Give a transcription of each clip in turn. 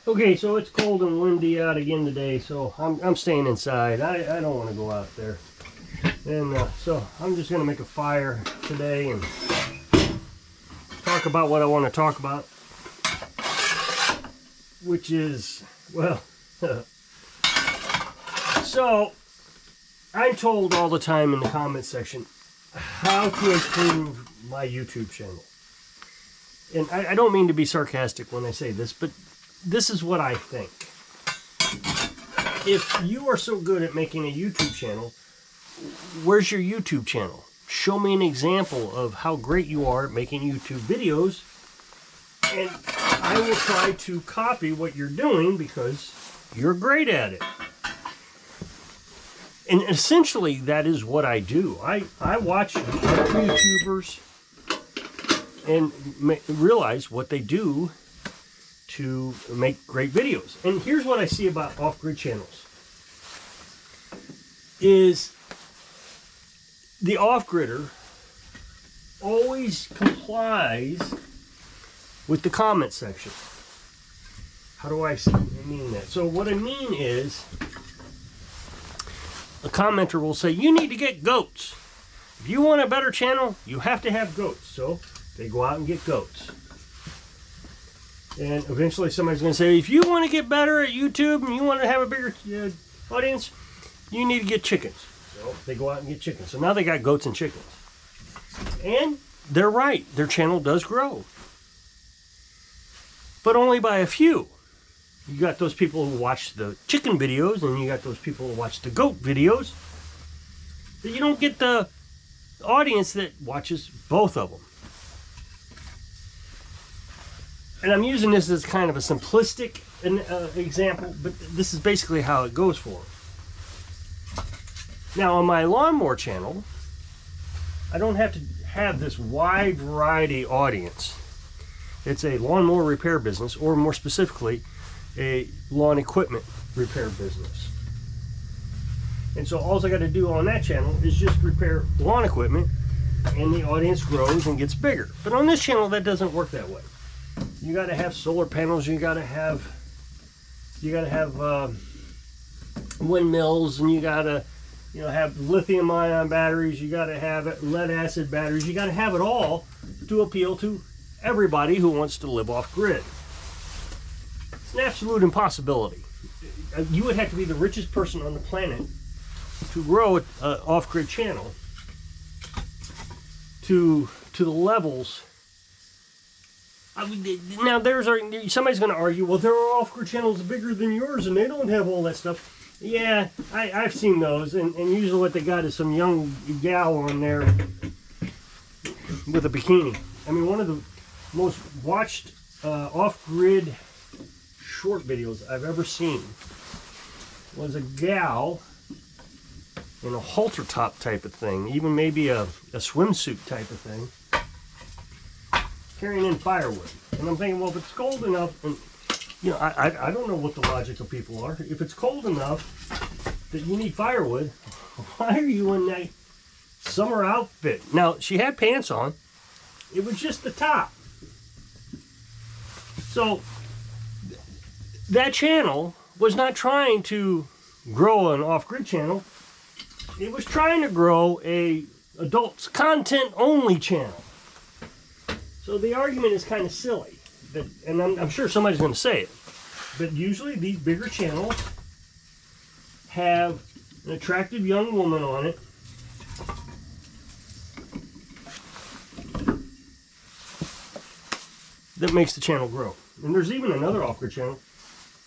Okay, so it's cold and windy out again today, so I'm staying inside. I don't want to go out there. And so I'm just going to make a fire today and talk about what I want to talk about, which is, well, so I'm told all the time in the comment section how to improve my YouTube channel. And I don't mean to be sarcastic when I say this, but this is what I think. If you are so good at making a YouTube channel, where's your YouTube channel? Show me an example of how great you are at making YouTube videos, and I will try to copy what you're doing because you're great at it. And essentially, that is what I do. I watch other YouTubers and realize what they do to make great videos. And here's what I see about off-grid channels. Is the off-gridder always complies with the comment section. How do I mean that? So what I mean is, a commenter will say, you need to get goats. If you want a better channel, you have to have goats. So they go out and get goats. And eventually somebody's going to say, if you want to get better at YouTube and you want to have a bigger audience, you need to get chickens. So they go out and get chickens. So now they got goats and chickens. And they're right. Their channel does grow. But only by a few. You got those people who watch the chicken videos, and you got those people who watch the goat videos. But you don't get the audience that watches both of them. And I'm using this as kind of a simplistic example, but this is basically how it goes for them. Now, on my lawnmower channel, I don't have to have this wide variety audience. It's a lawnmower repair business, or more specifically, a lawn equipment repair business. And so all I got to do on that channel is just repair lawn equipment, and the audience grows and gets bigger. But on this channel, that doesn't work that way. You got to have solar panels. You got to have windmills, and you got to have lithium-ion batteries. You got to have lead-acid batteries. You got to have it all to appeal to everybody who wants to live off-grid. It's an absolute impossibility. You would have to be the richest person on the planet to grow an off-grid channel to the levels. Now, somebody's going to argue, well, there are off-grid channels bigger than yours, and they don't have all that stuff. Yeah, I've seen those, and usually what they got is some young gal on there with a bikini. I mean, one of the most watched off-grid short videos I've ever seen was a gal in a halter top type of thing, even maybe a swimsuit type of thing, carrying in firewood. And I'm thinking, well, if it's cold enough, and I don't know what the logic of people are. If it's cold enough that you need firewood, why are you in that summer outfit? Now, she had pants on. It was just the top. So that channel was not trying to grow an off-grid channel. It was trying to grow a adults content only channel. So the argument is kind of silly, and I'm sure somebody's going to say it, but usually these bigger channels have an attractive young woman on it that makes the channel grow. And there's even another off-grid channel,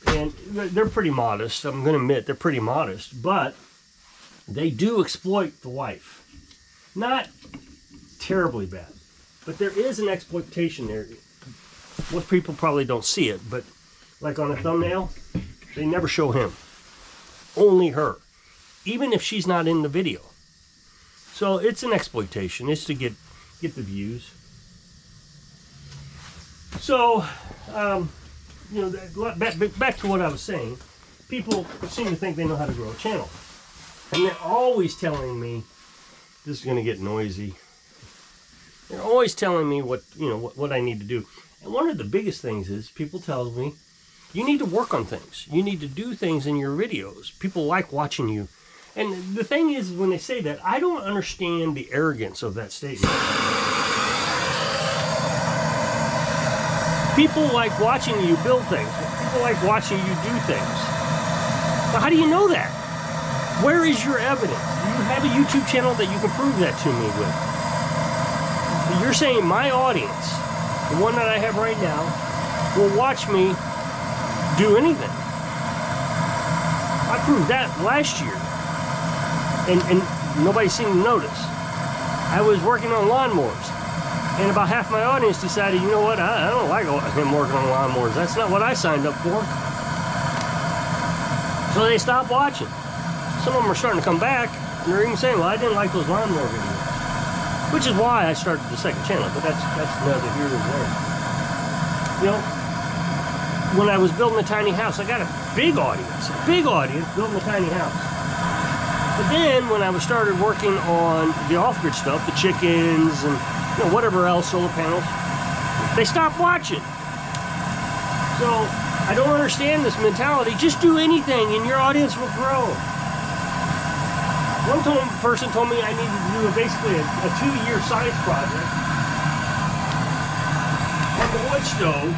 and they're pretty modest. I'm going to admit they're pretty modest, but they do exploit the wife. Not terribly bad, but there is an exploitation there. Most people probably don't see it, but like on a thumbnail, they never show him. Only her, even if she's not in the video. So it's an exploitation. It's to get the views. So, back to what I was saying. People seem to think they know how to grow a channel, and they're always telling me, "This is going to get noisy." They're always telling me what I need to do. And one of the biggest things is people tell me, You need to work on things. You need to do things in your videos. People like watching you. And the thing is, when they say that, I don't understand the arrogance of that statement. People like watching you build things. People like watching you do things. But how do you know that? Where is your evidence? Do you have a YouTube channel that you can prove that to me with? You're saying my audience, the one that I have right now, will watch me do anything. I proved that last year. And nobody seemed to notice. I was working on lawnmowers. And about half my audience decided, you know what, I don't like him working on lawnmowers. That's not what I signed up for. So they stopped watching. Some of them are starting to come back, and they're even saying, well, I didn't like those lawnmower videos. Which is why I started the second channel, but that's neither here nor there. You know, when I was building a tiny house, I got a big audience building a tiny house. But then when I started working on the off-grid stuff, the chickens and whatever else, solar panels, they stopped watching. So I don't understand this mentality. Just do anything and your audience will grow. One person told me I needed to do basically a 2-year science project on the wood stove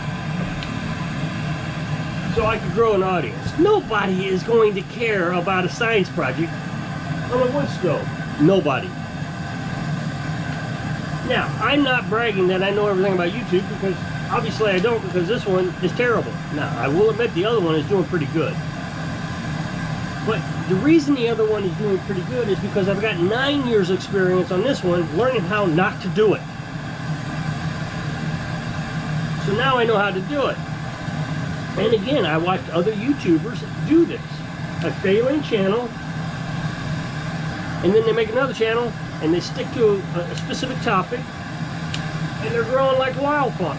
so I could grow an audience. Nobody is going to care about a science project on a wood stove. Nobody. Now, I'm not bragging that I know everything about YouTube, because obviously I don't, because this one is terrible. Now, I will admit the other one is doing pretty good. But the reason the other one is doing pretty good is because I've got 9 years experience on this one, learning how not to do it. So now I know how to do it. And again, I watched other YouTubers do this. A failing channel, and then they make another channel, and they stick to a specific topic, and they're growing like wildflowers.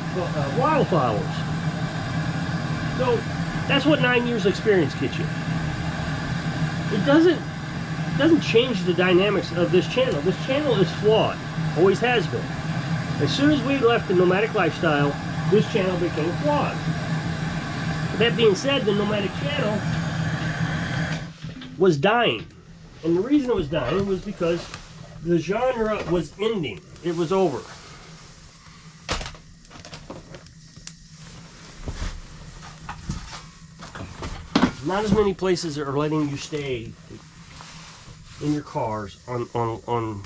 So that's what 9 years experience gets you. It doesn't change the dynamics of this channel. This channel is flawed, always has been. As soon as we left the nomadic lifestyle, this channel became flawed. That being said, the nomadic channel was dying. And the reason it was dying was because the genre was ending. It was over. Not as many places are letting you stay in your cars on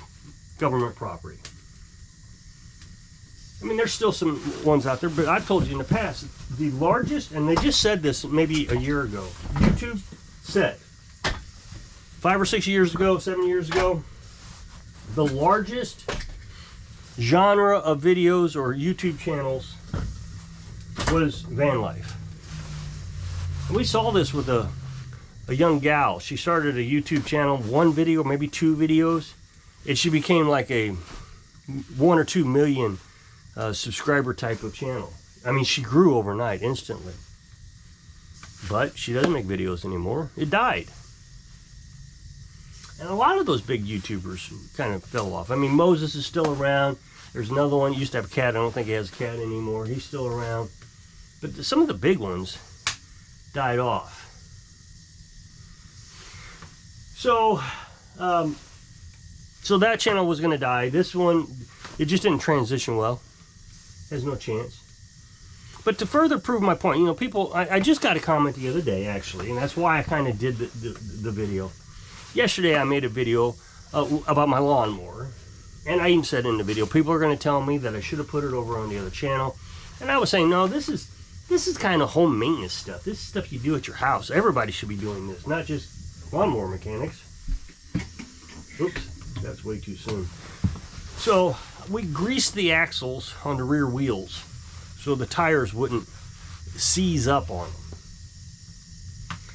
government property. I mean, there's still some ones out there, but I've told you in the past, the largest, and they just said this maybe a year ago, YouTube said, 5 or 6 years ago, 7 years ago, the largest genre of videos or YouTube channels was van life. And we saw this with a young gal. She started a YouTube channel, 1 video, maybe 2 videos, and she became like a 1 or 2 million subscriber type of channel. I mean, she grew overnight, instantly. But she doesn't make videos anymore. It died. And a lot of those big YouTubers kind of fell off. I mean, Moses is still around. There's another one. He used to have a cat. I don't think he has a cat anymore. He's still around. But some of the big ones died off. So that channel was going to die. This one, it just didn't transition well. Has no chance. But to further prove my point, people, I just got a comment the other day, actually, and that's why I kind of did the video. Yesterday I made a video about my lawnmower, and I even said in the video, people are going to tell me that I should have put it over on the other channel, and I was saying, no, this is kind of home maintenance stuff. This is stuff you do at your house. Everybody should be doing this, not just lawnmower mechanics. Oops, that's way too soon. So we greased the axles on the rear wheels so the tires wouldn't seize up on them.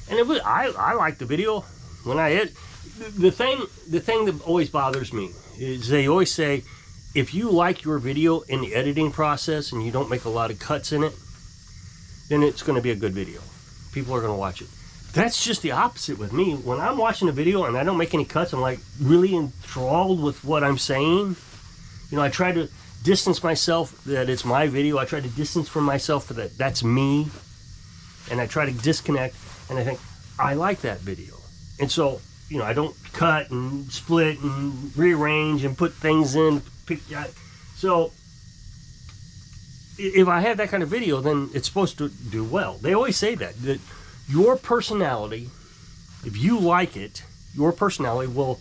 And it was, I liked the video when I hit. The thing that always bothers me is they always say, if you like your video in the editing process and you don't make a lot of cuts in it, then it's going to be a good video. People are going to watch it. That's just the opposite with me. When I'm watching a video and I don't make any cuts, I'm like really enthralled with what I'm saying. I try to distance myself that it's my video. I try to distance from myself that that's me. and I try to disconnect, and I think, I like that video. And so, you know, I don't cut and split and rearrange and put things in. So, if I have that kind of video, then it's supposed to do well. They always say that your personality, if you like it, your personality will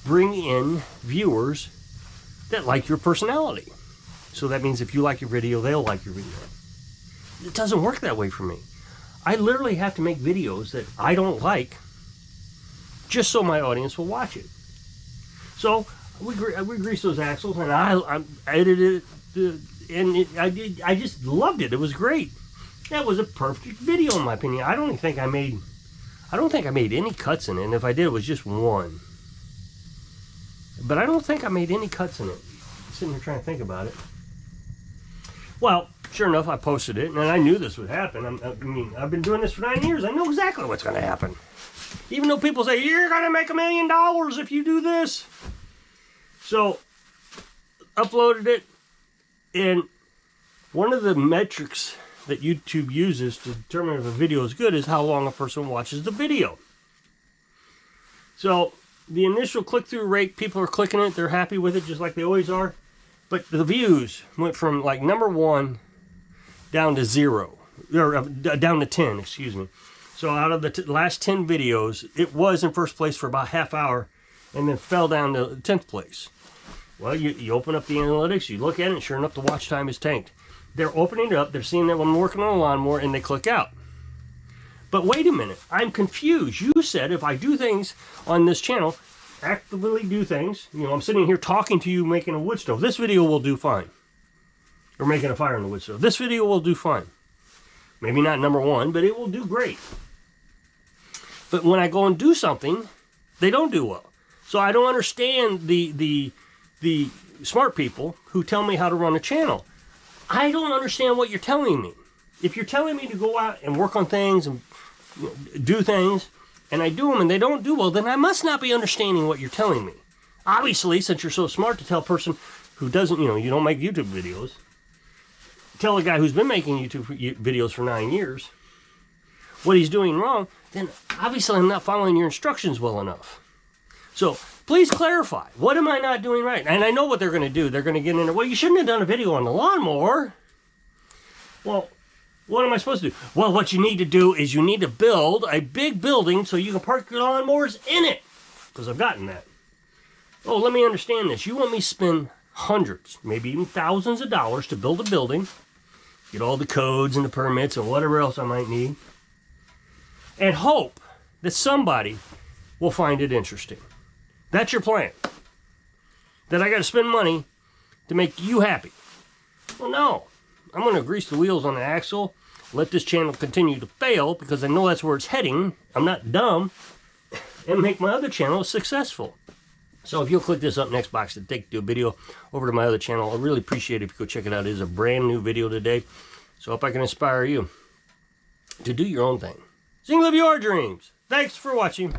bring in viewers that like your personality. So that means if you like your video, they'll like your video. It doesn't work that way for me. I literally have to make videos that I don't like just so my audience will watch it. So we greased those axles, and I edited it, and I just loved it. It was great. That was a perfect video in my opinion. I don't think I made any cuts in it, and if I did, it was just one. But I don't think I made any cuts in it. I'm sitting here trying to think about it. Well, sure enough, I posted it, and I knew this would happen. I mean, I've been doing this for 9 years. I know exactly what's going to happen. Even though people say, you're going to make $1 million if you do this. So, uploaded it, and one of the metrics that YouTube uses to determine if a video is good is how long a person watches the video. So, the initial click-through rate, people are clicking it, they're happy with it just like they always are. But the views went from like number 1 down to 0, or down to 10, excuse me. So out of the last 10 videos, it was in first place for about half hour and then fell down to 10th place. Well, you open up the analytics, you look at it, and sure enough, the watch time is tanked. They're opening it up, they're seeing that I'm working on a lawnmower, and they click out. But wait a minute, I'm confused. You said if I do things on this channel, actively do things, you know, I'm sitting here talking to you making a wood stove. This video will do fine. Or making a fire in the wood stove. This video will do fine. Maybe not number 1, but it will do great. But when I go and do something, they don't do well. So I don't understand the smart people who tell me how to run a channel. I don't understand what you're telling me. If you're telling me to go out and work on things and do things, and I do them and they don't do well, then I must not be understanding what you're telling me. Obviously, since you're so smart to tell a person who doesn't, you know, you don't make YouTube videos, tell a guy who's been making YouTube videos for 9 years what he's doing wrong, then obviously I'm not following your instructions well enough. So please clarify. What am I not doing right? And I know what they're going to do. They're going to get in there, well, you shouldn't have done a video on the lawnmower. Well, what am I supposed to do? Well, what you need to do is you need to build a big building so you can park your lawnmowers in it. Because I've gotten that. Oh, let me understand this. You want me to spend hundreds, maybe even thousands of dollars to build a building, get all the codes and the permits and whatever else I might need, and hope that somebody will find it interesting. That's your plan. That I got to spend money to make you happy. Well, no. I'm going to grease the wheels on the axle, let this channel continue to fail, because I know that's where it's heading. I'm not dumb. And make my other channel successful. So if you'll click this up next box to take the video over to my other channel, I really appreciate it if you go check it out. It is a brand new video today. So I hope I can inspire you to do your own thing. Sing, live your dreams. Thanks for watching.